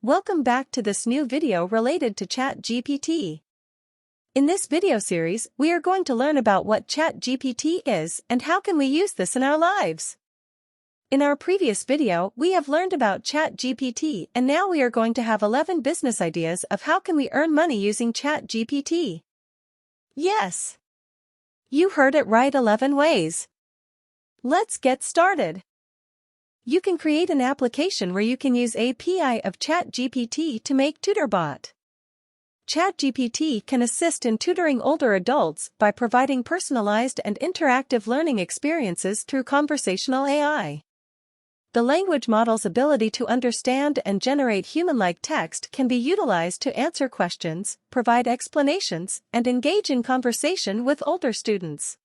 Welcome back to this new video related to Chat GPT. In this video series, we are going to learn about what Chat GPT is and how can we use this in our lives. In our previous video, we have learned about Chat GPT, and now we are going to have 11 business ideas of how can we earn money using Chat GPT. Yes! You heard it right, 11 ways. Let's get started. You can create an application where you can use API of ChatGPT to make TutorBot. ChatGPT can assist in tutoring older adults by providing personalized and interactive learning experiences through conversational AI. The language model's ability to understand and generate human-like text can be utilized to answer questions, provide explanations, and engage in conversation with older students.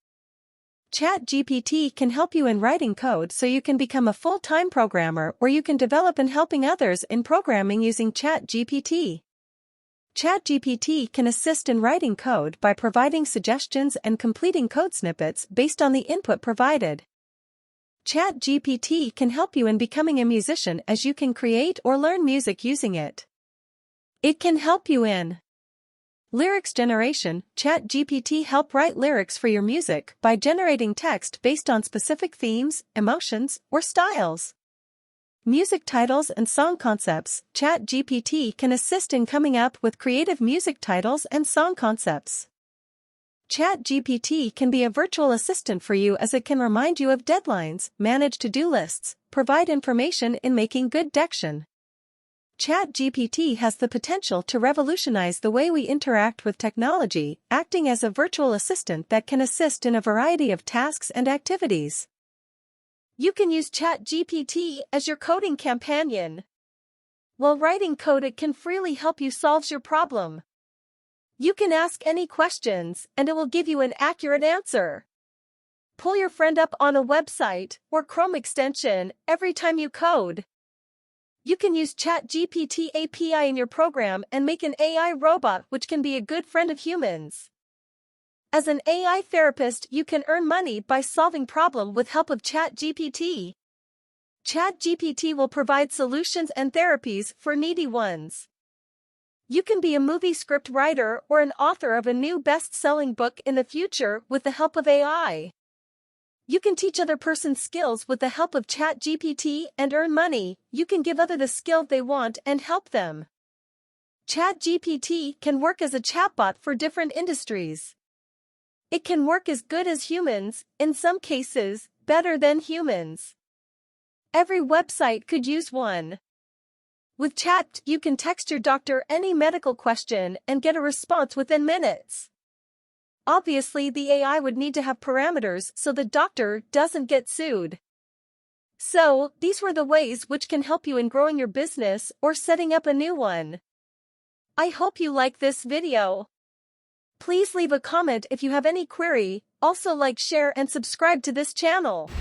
ChatGPT can help you in writing code so you can become a full-time programmer, or you can develop in helping others in programming using ChatGPT. ChatGPT can assist in writing code by providing suggestions and completing code snippets based on the input provided. ChatGPT can help you in becoming a musician, as you can create or learn music using it. It can help you in lyrics generation. ChatGPT help write lyrics for your music by generating text based on specific themes, emotions, or styles. Music titles and song concepts. ChatGPT can assist in coming up with creative music titles and song concepts. ChatGPT can be a virtual assistant for you, as it can remind you of deadlines, manage to-do lists, provide information in making good diction. ChatGPT has the potential to revolutionize the way we interact with technology, acting as a virtual assistant that can assist in a variety of tasks and activities. You can use ChatGPT as your coding companion. While writing code, it can freely help you solve your problem. You can ask any questions, and it will give you an accurate answer. Pull your friend up on a website or Chrome extension every time you code. You can use ChatGPT API in your program and make an AI robot which can be a good friend of humans. As an AI therapist, you can earn money by solving problems with help of ChatGPT. ChatGPT will provide solutions and therapies for needy ones. You can be a movie script writer or an author of a new best-selling book in the future with the help of AI. You can teach other person skills with the help of ChatGPT and earn money. You can give others the skill they want and help them. ChatGPT can work as a chatbot for different industries. It can work as good as humans, in some cases, better than humans. Every website could use one. With Chat, you can text your doctor any medical question and get a response within minutes. Obviously, the AI would need to have parameters so the doctor doesn't get sued. So, these were the ways which can help you in growing your business or setting up a new one. I hope you like this video. Please leave a comment if you have any query. Also, like, share, and subscribe to this channel.